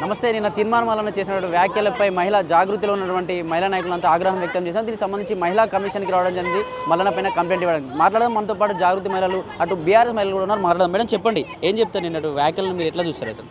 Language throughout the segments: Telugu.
నమస్తే. నిన్న తీర్మానం చేసినటువంటి వ్యాఖ్యలపై మహిళా జాగృతిలో ఉన్నటువంటి మహిళా నాయకులంతా ఆగ్రహం వ్యక్తం చేశారు. దీనికి సంబంధించి మహిళా కమిషన్కి రావడం జరిగింది. మల్లన్న పైన కంప్లైంట్ ఇవ్వడానికి మాట్లాడడం మనతో పాటు జాగృతి మహిళలు అటు బీఆర్ఎస్ మహిళలు కూడా ఉన్నారు. మాట్లాడడం మేడం చెప్పండి, ఏం చెప్తారు నిన్నటి వ్యాఖ్యలను మీరు ఎట్లా చూస్తారు? అసలు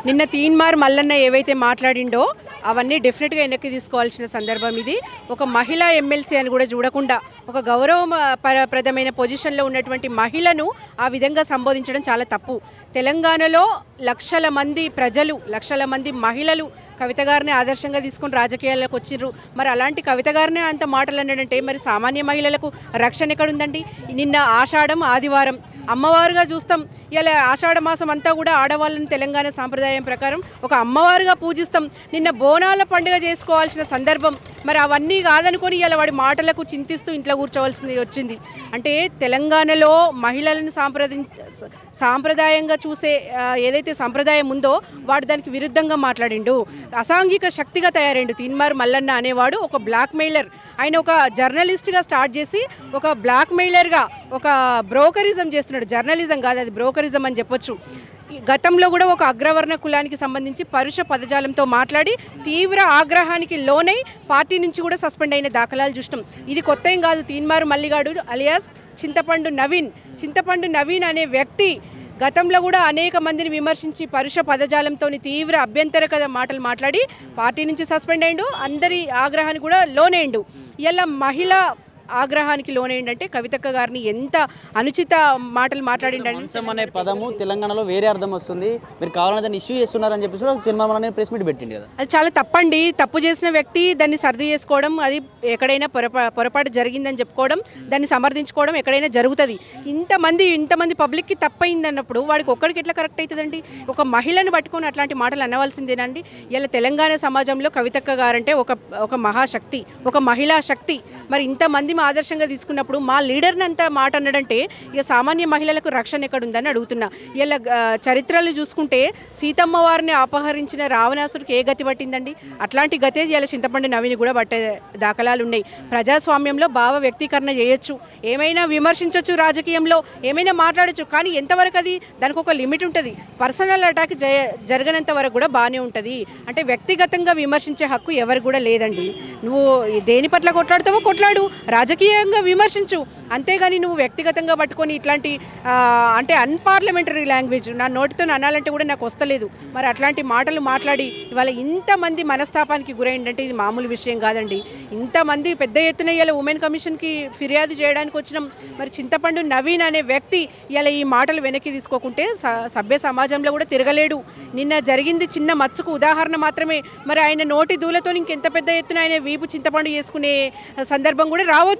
నిన్న తీన్మార్ మల్లన్న ఏవైతే మాట్లాడిండో అవన్నీ డెఫినెట్గా వెనక్కి తీసుకోవాల్సిన సందర్భం ఇది. ఒక మహిళా ఎమ్మెల్సీ అని కూడా చూడకుండా ఒక గౌరవప్రదమైన పొజిషన్లో ఉన్నటువంటి మహిళను ఆ విధంగా సంబోధించడం చాలా తప్పు. తెలంగాణలో లక్షల మంది ప్రజలు, లక్షల మంది మహిళలు కవిత గారిని ఆదర్శంగా తీసుకుని రాజకీయాల్లోకి వచ్చిర్రు. మరి అలాంటి కవిత గారిని అంత మాటలు అన్నాడంటే మరి సామాన్య మహిళలకు రక్షణ ఎక్కడుందండి? నిన్న ఆషాఢం ఆదివారం అమ్మవారుగా చూస్తాం. ఇలా ఆషాఢ మాసం అంతా కూడా ఆడవాళ్ళని తెలంగాణ సాంప్రదాయం ప్రకారం ఒక అమ్మవారుగా పూజిస్తాం. నిన్న బోనాల పండుగ చేసుకోవాల్సిన సందర్భం. మరి అవన్నీ కాదనుకొని ఇలా వాడి మాటలకు చింతిస్తూ ఇంట్లో కూర్చోవలసింది వచ్చింది. అంటే తెలంగాణలో మహిళలను సాంప్రదాయంగా చూసే ఏదైతే సంప్రదాయం ఉందో వాడు దానికి విరుద్ధంగా మాట్లాడిండు. అసాంఘిక శక్తిగా తయారైండు తీన్మార్ మల్లన్న అనేవాడు. ఒక బ్లాక్ మెయిలర్. ఆయన ఒక జర్నలిస్ట్గా స్టార్ట్ చేసి ఒక బ్లాక్ మెయిలర్గా ఒక బ్రోకరిజం చేస్తున్నాడు. జర్నలిజం కాదు, అది బ్రోకరిజం అని చెప్పొచ్చు. గతంలో కూడా ఒక అగ్రవర్ణ కులానికి సంబంధించి పరుష పదజాలంతో మాట్లాడి తీవ్ర ఆగ్రహానికి లోనై పార్టీ నుంచి కూడా సస్పెండ్ అయిన దాఖలాలు చూస్తాం. ఇది కొత్త ఏం కాదు. తీన్మార్ మల్లిగాడు అలియాస్ చింతపండు నవీన్ అనే వ్యక్తి గతంలో కూడా అనేక మందిని విమర్శించి పరుష పదజాలంతో తీవ్ర అభ్యంతరకర మాటలు మాట్లాడి పార్టీ నుంచి సస్పెండ్ అయ్యిండు. అందరి ఆగ్రహానికి కూడా లోనైండు. ఇలా మహిళ ఆగ్రహానికి లోనేంటంటే కవితక్క గారిని ఎంత అనుచిత మాటలు మాట్లాడిండంటే అనే పదము తెలంగాణలో వేరే అర్థం వస్తుంది. మీరు కావాలని దాన్ని ఇష్యూ చేస్తున్నారని చెప్పేసి తీర్మానం ప్రెస్ మీట్ పెట్టింది కదా. అది చాలా తప్పండి. తప్పు చేసిన వ్యక్తి దాన్ని సర్ది చేసుకోవడం, అది ఎక్కడైనా పొరపాటు జరిగిందని చెప్పుకోవడం, దాన్ని సమర్థించుకోవడం ఎక్కడైనా జరుగుతుంది. ఇంతమంది పబ్లిక్కి తప్పయింది అన్నప్పుడు వాడికి ఒక్కడికి ఎట్లా కరెక్ట్ అవుతుందండి? ఒక మహిళను పట్టుకొని అట్లాంటి మాటలు అనవలసిందేనండి. ఇలా తెలంగాణ సమాజంలో కవితక్క గారంటే ఒక మహాశక్తి, ఒక మహిళా శక్తి. మరి ఇంతమంది ఆదర్శంగా తీసుకున్నప్పుడు మా లీడర్ని అంతా మాట అన్నాడంటే ఇక సామాన్య మహిళలకు రక్షణ ఎక్కడుందని అడుగుతున్నా. ఇలా చరిత్రలు చూసుకుంటే సీతమ్మ వారిని అపహరించిన రావణాసుడికి ఏ గతి పట్టిందండి? అట్లాంటి గతే ఇలా చింతపండు నవీని కూడా పట్టే దాఖలాలు ఉన్నాయి. ప్రజాస్వామ్యంలో భావ వ్యక్తీకరణ చేయొచ్చు, ఏమైనా విమర్శించవచ్చు, రాజకీయంలో ఏమైనా మాట్లాడచ్చు. కానీ ఎంతవరకు అది దానికి ఒక లిమిట్ ఉంటుంది. పర్సనల్ అటాక్ జరగనంత వరకు కూడా బాగానే ఉంటుంది. అంటే వ్యక్తిగతంగా విమర్శించే హక్కు ఎవరికి కూడా లేదండి. నువ్వు దేని పట్ల కొట్లాడుతావో కొట్లాడు, రాజకీయంగా విమర్శించు, అంతేగాని నువ్వు వ్యక్తిగతంగా పట్టుకొని ఇట్లాంటి అంటే అన్పార్లమెంటరీ లాంగ్వేజ్ నా నోటితో అనాలంటే కూడా నాకు వస్తలేదు. మరి అట్లాంటి మాటలు మాట్లాడి ఇవాళ ఇంతమంది మనస్తాపానికి గురైందంటే ఇది మామూలు విషయం కాదండి. ఇంతమంది పెద్ద ఎత్తున ఇలా ఉమెన్ కమిషన్కి ఫిర్యాదు చేయడానికి వచ్చినాం. మరి చింతపండు నవీన్ అనే వ్యక్తి ఇలా ఈ మాటలు వెనక్కి తీసుకోకుంటే సభ్య సమాజంలో కూడా తిరగలేడు. నిన్న జరిగింది చిన్న మచ్చుకు ఉదాహరణ మాత్రమే. మరి ఆయన నోటి దూలతో ఇంకెంత పెద్ద ఎత్తున ఆయన వీపు చింతపండు చేసుకునే సందర్భం కూడా రావచ్చు.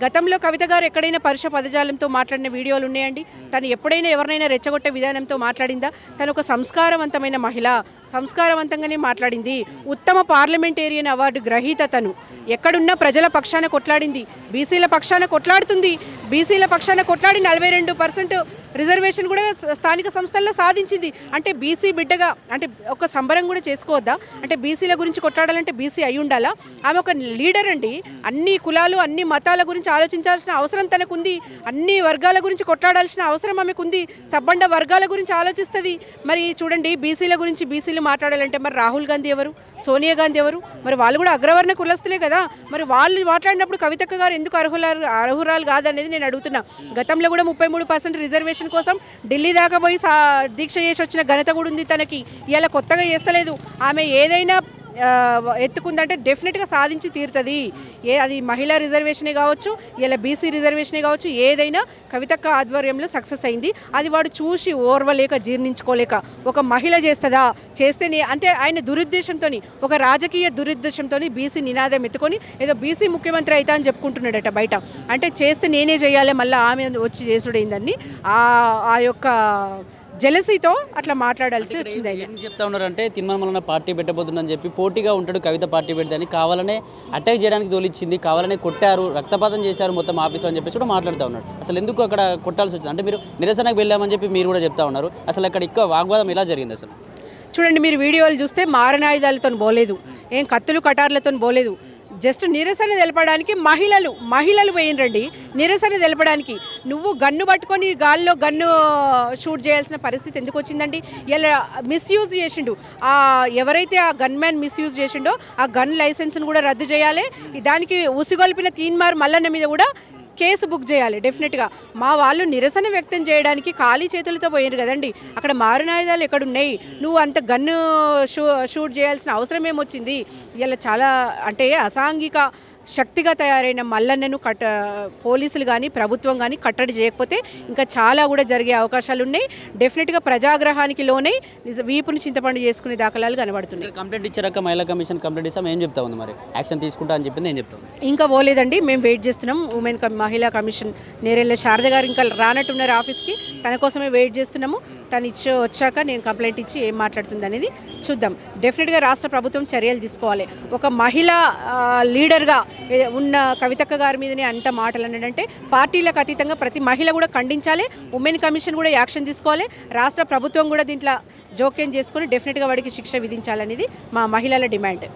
గతంలో కవిత గారు ఎక్కడైనా పరుష పదజాలంతో మాట్లాడిన వీడియోలు ఉన్నాయండి? తను ఎప్పుడైనా ఎవరినైనా రెచ్చగొట్టే విధానంతో మాట్లాడిందా? తను ఒక సంస్కారవంతమైన మహిళ, సంస్కారవంతంగానే మాట్లాడింది. ఉత్తమ పార్లమెంటేరియన్ అవార్డు గ్రహీత. తను ఎక్కడున్నా ప్రజల పక్షాన కొట్లాడింది, బీసీల పక్షాన కొట్లాడుతుంది. బీసీల పక్షాన కొట్లాడి 42% రిజర్వేషన్ కూడా స్థానిక సంస్థల్లో సాధించింది. అంటే బీసీ బిడ్డగా అంటే ఒక సంబరం కూడా చేసుకోవద్దా? అంటే బీసీల గురించి కొట్లాడాలంటే బీసీ అయి ఉండాలా? ఆమె ఒక లీడర్ అండి. అన్ని కులాలు అన్ని మతాల గురించి ఆలోచించాల్సిన అవసరం తనకుంది. అన్ని వర్గాల గురించి కొట్లాడాల్సిన అవసరం ఆమెకు ఉంది. సబ్బండ వర్గాల గురించి ఆలోచిస్తుంది. మరి చూడండి, బీసీల గురించి బీసీలు మాట్లాడాలంటే మరి రాహుల్ గాంధీ ఎవరు, సోనియా గాంధీ ఎవరు? మరి వాళ్ళు కూడా అగ్రవర్ణ కులస్తులే కదా. మరి వాళ్ళు మాట్లాడినప్పుడు కవితక్క గారు ఎందుకు అర్హురాలు కాదనేది నేను అడుగుతున్నా. గతంలో కూడా 33% రిజర్వేషన్ కోసం ఢిల్లీ దాకా పోయి దీక్ష చేసి వచ్చిన ఘనత కూడా ఉంది తనకి. ఇలా కొత్తగా చేస్తలేదు. ఆమె ఏదైనా ఎత్తుకుందంటే డెఫినెట్గా సాధించి తీరుతుంది. అది మహిళా రిజర్వేషనే కావచ్చు, ఇలా బీసీ రిజర్వేషనే కావచ్చు, ఏదైనా కవితక్క ఆధ్వర్యంలో సక్సెస్ అయింది. అది వాడు చూసి ఓర్వలేక జీర్ణించుకోలేక ఒక మహిళ చేస్తుందా? చేస్తేనే అంటే ఆయన దురుద్దేశంతో, ఒక రాజకీయ దురుద్దేశంతో బీసీ నినాదం ఎత్తుకొని ఏదో బీసీ ముఖ్యమంత్రి అవుతా అని చెప్పుకుంటున్నాడట బయట. అంటే చేస్తే నేనే చేయాలి, మళ్ళీ ఆమె వచ్చి చేసుడైందని ఆ యొక్క జెలసీతో అట్లా మాట్లాడాల్సి వచ్చింది. ఏం చెప్తా ఉన్నారంటే తీర్మానం పార్టీ పెట్టబోతుందని చెప్పి పోటీగా ఉంటాడు కవిత పార్టీ పెడదని కావాలనే అటాక్ చేయడానికి తోలిచ్చింది, కావాలనే కొట్టారు, రక్తపాతం చేశారు మొత్తం ఆఫీస్లో అని చెప్పేసి కూడా మాట్లాడుతూ ఉన్నాడు. అసలు ఎందుకు అక్కడ కొట్టాల్సి వచ్చింది? అంటే మీరు నిరసనకు వెళ్ళామని చెప్పి మీరు కూడా చెప్తా ఉన్నారు. అసలు అక్కడ ఎక్కువ వాగ్వాదం ఎలా జరిగింది? అసలు చూడండి, మీరు వీడియోలు చూస్తే మారణాయుధాలతో పోలేదు, ఏం కత్తులు కటార్లతో పోలేదు. జస్ట్ నిరసన తెలపడానికి మహిళలు పోయినరండి నిరసన తెలపడానికి. నువ్వు గన్ను పట్టుకొని గాల్లో గన్ను షూట్ చేయాల్సిన పరిస్థితి ఎందుకు వచ్చిందండి? ఇలా మిస్యూజ్ చేసిండు, ఎవరైతే ఆ గన్ మ్యాన్ మిస్యూజ్ చేసిండో ఆ గన్ లైసెన్స్ను కూడా రద్దు చేయాలి. దానికి ఉసిగొల్పిన తీన్మార్ మల్లన్న మీద కూడా కేసు బుక్ చేయాలి డెఫినెట్గా. మా వాళ్ళు నిరసన వ్యక్తం చేయడానికి ఖాళీ చేతులతో పోయారు కదండి. అక్కడ మారణాయుధాలు ఎక్కడున్నాయి? నువ్వు అంత గన్ను షూట్ చేయాల్సిన అవసరం ఏమొచ్చింది? ఇలా చాలా అంటే అసాంఘిక శక్తిగా తయారైన మల్లన్నను పోలీసులు కానీ ప్రభుత్వం కానీ కట్టడి చేయకపోతే ఇంకా చాలా కూడా జరిగే అవకాశాలు ఉన్నాయి. డెఫినెట్గా ప్రజాగ్రహానికి లోనే వీపుని చింతపండు చేసుకునే దాఖలాలు కనబడుతున్నాయి. కంప్లైంట్ ఇచ్చాక మహిళా కమిషన్ కంప్లైంట్ ఇస్తాం ఏం చెప్తా ఉంది, మరి యాక్షన్ తీసుకుంటా అని చెప్పింది ఏం చెప్తాం? ఇంకా పోలేదండి, మేము వెయిట్ చేస్తున్నాం. మహిళా కమిషన్ నేరెళ్ళ శారద గారు ఇంకా రానట్టున్నారు ఆఫీస్కి, తన కోసమే వెయిట్ చేస్తున్నాము. తను వచ్చాక నేను కంప్లైంట్ ఇచ్చి ఏం మాట్లాడుతుంది అనేది చూద్దాం. డెఫినెట్గా రాష్ట్ర ప్రభుత్వం చర్యలు తీసుకోవాలి. ఒక మహిళా లీడర్గా ఉన్న కవితక్క గారి మీదనే అంత మాటలు అన్నాడంటే పార్టీలకు అతీతంగా ప్రతి మహిళ కూడా ఖండించాలి. ఉమెన్ కమిషన్ కూడా యాక్షన్ తీసుకోవాలి. రాష్ట్ర ప్రభుత్వం కూడా దీంట్లో జోక్యం చేసుకొని డెఫినెట్గా వాడికి శిక్ష విధించాలనేది మా మహిళల డిమాండ్.